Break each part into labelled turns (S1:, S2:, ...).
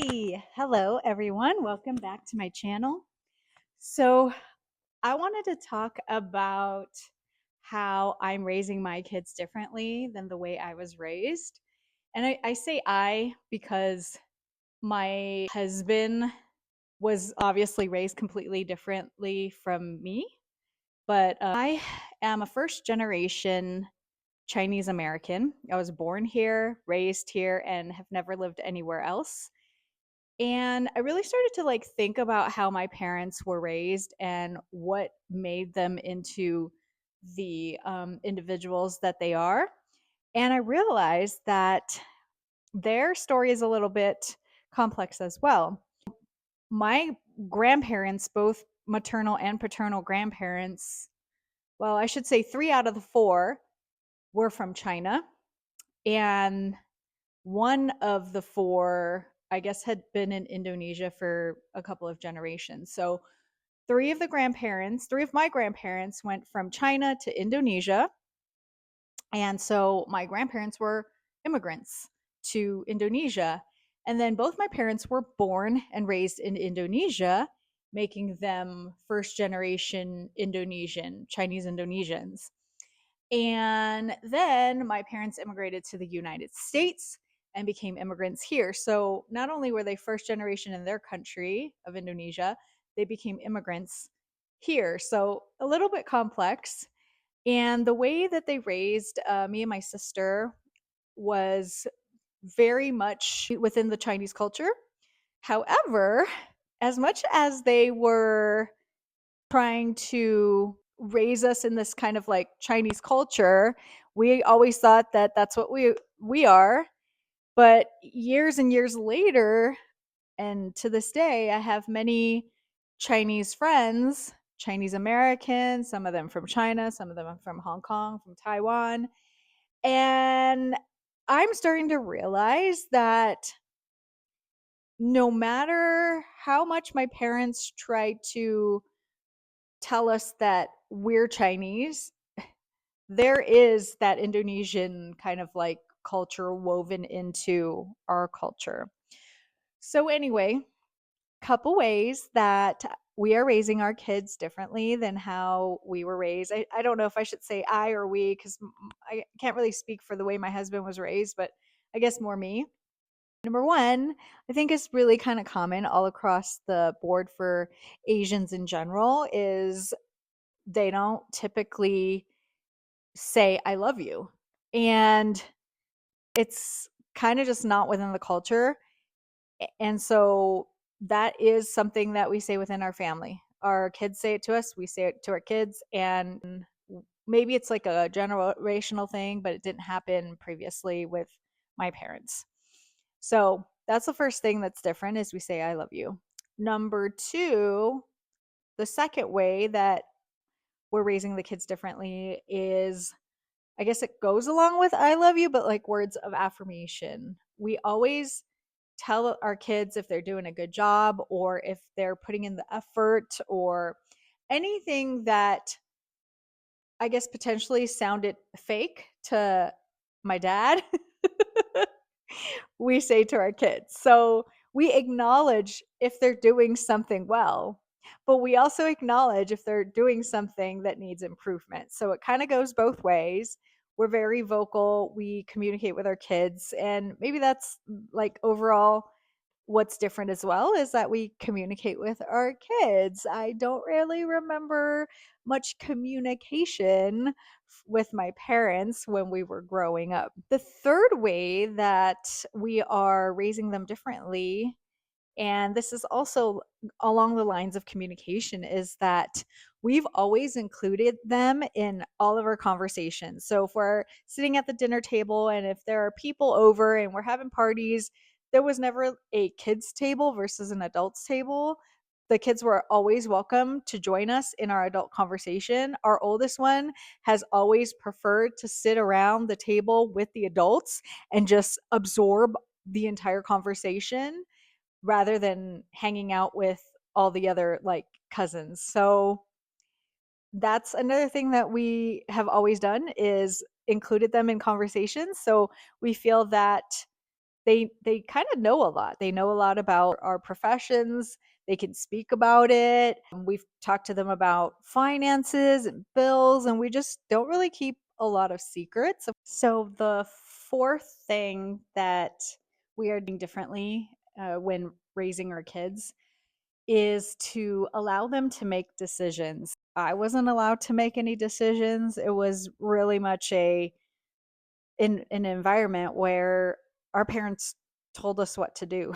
S1: Hi, hello everyone. Welcome back to my channel. So, I wanted to talk about how I'm raising my kids differently than the way I was raised. And I say I because my husband was obviously raised completely differently from me, but I am a first generation Chinese American. I was born here, raised here, and have never lived anywhere else. And I really started to think about how my parents were raised and what made them into the individuals that they are. And I realized that their story is a little bit complex as well. My grandparents, both maternal and paternal grandparents, well, I should say three out of the four were from China. And one of the four, I guess, had been in Indonesia for a couple of generations. So three of my grandparents went from China to Indonesia. And so my grandparents were immigrants to Indonesia. And then both my parents were born and raised in Indonesia, making them first generation Indonesian, Chinese Indonesians. And then my parents immigrated to the United States and became immigrants here. So not only were they first generation in their country of Indonesia, they became immigrants here. So a little bit complex. And the way that they raised me and my sister was very much within the Chinese culture. However, as much as they were trying to raise us in this kind of like Chinese culture, we always thought that that's what we are. But years and years later, and to this day, I have many Chinese friends, Chinese Americans, some of them from China, some of them from Hong Kong, from Taiwan. And I'm starting to realize that no matter how much my parents try to tell us that we're Chinese, there is that Indonesian kind of like culture woven into our culture. So, anyway, couple ways that we are raising our kids differently than how we were raised. I don't know if I should say I or we because I can't really speak for the way my husband was raised, but I guess more me. Number one, I think is really kind of common all across the board for Asians in general is they don't typically say I love you. And it's kind of just not within the culture. And so that is something that we say within our family. Our kids say it to us, we say it to our kids, and maybe it's like a generational thing, but it didn't happen previously with my parents. So that's the first thing that's different is we say I love you. Number two, the second way that we're raising the kids differently is I guess it goes along with I love you, but like words of affirmation. We always tell our kids if they're doing a good job or if they're putting in the effort or anything that I guess potentially sounded fake to my dad, we say to our kids. So we acknowledge if they're doing something well, but we also acknowledge if they're doing something that needs improvement. So it kind of goes both ways. We're very vocal, we communicate with our kids, and maybe that's like overall what's different as well is that we communicate with our kids. I don't really remember much communication with my parents when we were growing up. The third way that we are raising them differently, and this is also along the lines of communication, is that we've always included them in all of our conversations. So if we're sitting at the dinner table and if there are people over and we're having parties, there was never a kids table versus an adults table. The kids were always welcome to join us in our adult conversation. Our oldest one has always preferred to sit around the table with the adults and just absorb the entire conversation rather than hanging out with all the other like cousins. So that's another thing that we have always done is included them in conversations. So we feel that they kind of know a lot. They know a lot about our professions. They can speak about it. We've talked to them about finances and bills, and we just don't really keep a lot of secrets. So the fourth thing that we are doing differently when raising our kids is to allow them to make decisions. I wasn't allowed to make any decisions. It was really much a in an environment where our parents told us what to do.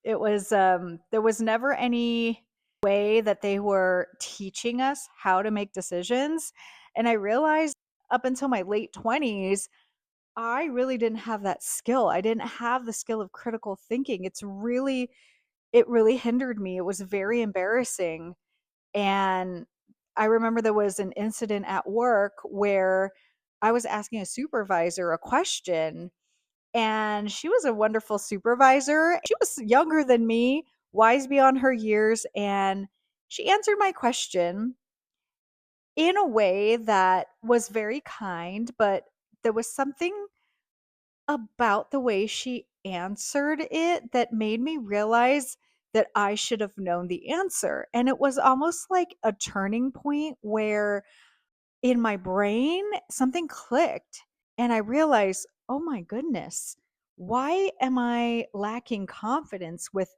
S1: It was there was never any way that they were teaching us how to make decisions. And I realized up until my late 20s, I really didn't have that skill. I didn't have the skill of critical thinking. It really hindered me. It was very embarrassing. And I remember there was an incident at work where I was asking a supervisor a question, and she was a wonderful supervisor. She was younger than me, wise beyond her years, and she answered my question in a way that was very kind, but there was something about the way she answered it that made me realize that I should have known the answer. And it was almost like a turning point where in my brain something clicked and I realized, oh my goodness, why am I lacking confidence with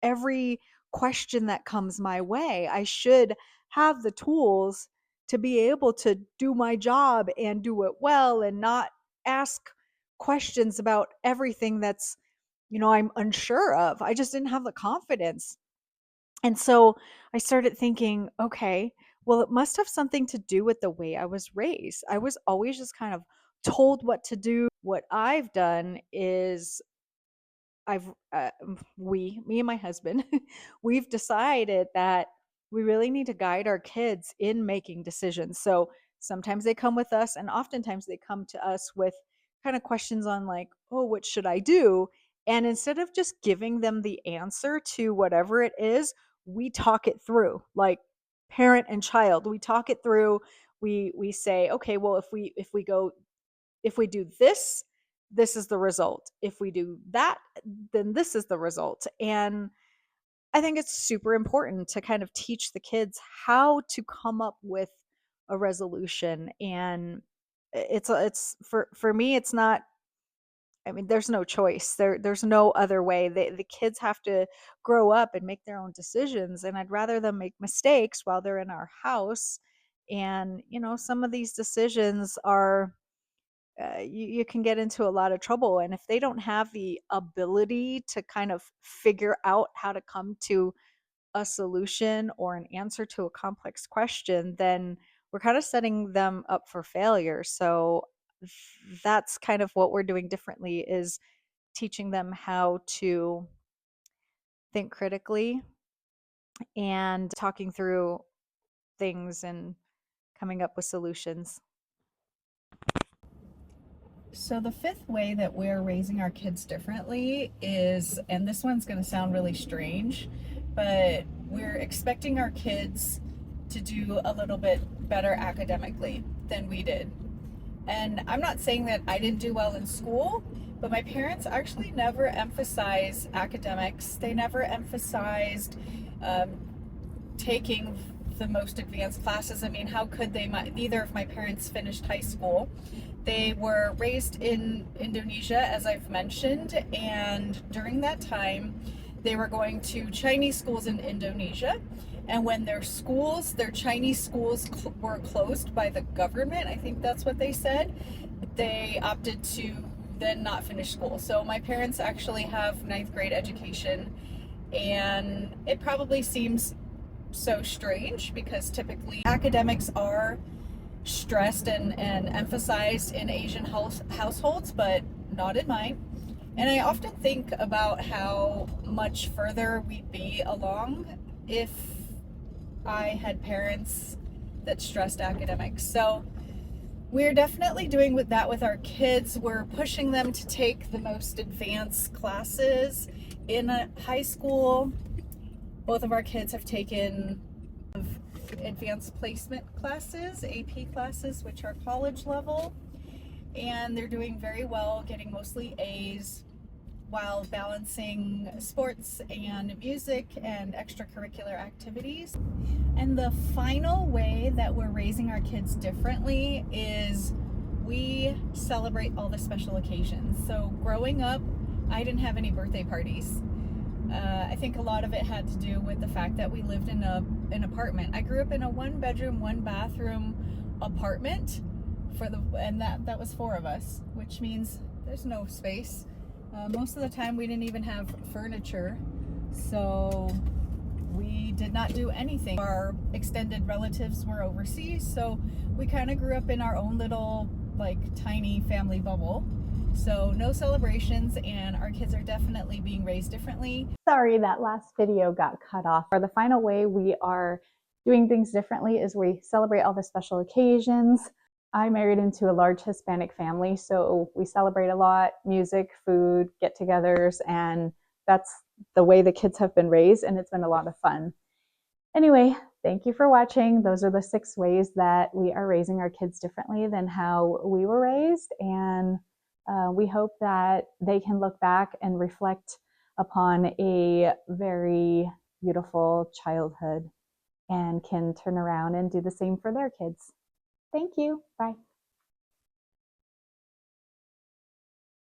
S1: every question that comes my way? I should have the tools to be able to do my job and do it well and not ask questions about everything that's, I'm unsure of. I just didn't have the confidence. And so I started thinking, okay, well, it must have something to do with the way I was raised. I was always just kind of told what to do. What I've done is me and my husband, we've decided that we really need to guide our kids in making decisions. So sometimes they come with us, and oftentimes they come to us with kind of questions on, like, oh, what should I do? And instead of just giving them the answer to whatever it is, we talk it through, like parent and child. We talk it through. We say, okay, well, if we do this, this is the result. If we do that, then this is the result. And I think it's super important to kind of teach the kids how to come up with a resolution. And it's for me, it's not, I mean, there's no choice. There's no other way. The kids have to grow up and make their own decisions. And I'd rather them make mistakes while they're in our house. And, some of these decisions are you can get into a lot of trouble. And if they don't have the ability to kind of figure out how to come to a solution or an answer to a complex question, then we're kind of setting them up for failure. So that's kind of what we're doing differently, is teaching them how to think critically and talking through things and coming up with solutions. So, the fifth way that we're raising our kids differently is, and this one's going to sound really strange, but we're expecting our kids to do a little bit better academically than we did. And I'm not saying that I didn't do well in school, but my parents actually never emphasized academics. They never emphasized um, taking the most advanced classes. I mean, how could they? Neither of my parents finished high school. They were raised in Indonesia, as I've mentioned, and during that time, they were going to Chinese schools in Indonesia. And when their Chinese schools were closed by the government, I think that's what they said, they opted to then not finish school. So my parents actually have ninth grade education, and it probably seems so strange because typically academics are stressed and emphasized in Asian households, but not in mine. And I often think about how much further we'd be along if I had parents that stressed academics. So we're definitely doing with that with our kids. We're pushing them to take the most advanced classes in a high school. Both of our kids have taken advanced placement classes, AP classes, which are college level. and they're doing very well, getting mostly A's while balancing sports and music and extracurricular activities. And the final way that we're raising our kids differently is we celebrate all the special occasions. So growing up, I didn't have any birthday parties. I think a lot of it had to do with the fact that we lived in an apartment. I grew up in a 1-bedroom, 1-bathroom apartment and that was 4 of us, which means there's no space. Most of the time we didn't even have furniture, so we did not do anything. Our extended relatives were overseas, so we kind of grew up in our own little, like, tiny family bubble. So no celebrations, and our kids are definitely being raised differently. Sorry, that last video got cut off. For the final way we are doing things differently is we celebrate all the special occasions. I married into a large Hispanic family, so we celebrate a lot: music, food, get-togethers, and that's the way the kids have been raised, and it's been a lot of fun. Anyway, thank you for watching. Those are the 6 ways that we are raising our kids differently than how we were raised, and we hope that they can look back and reflect upon a very beautiful childhood and can turn around and do the same for their kids. Thank you. Bye.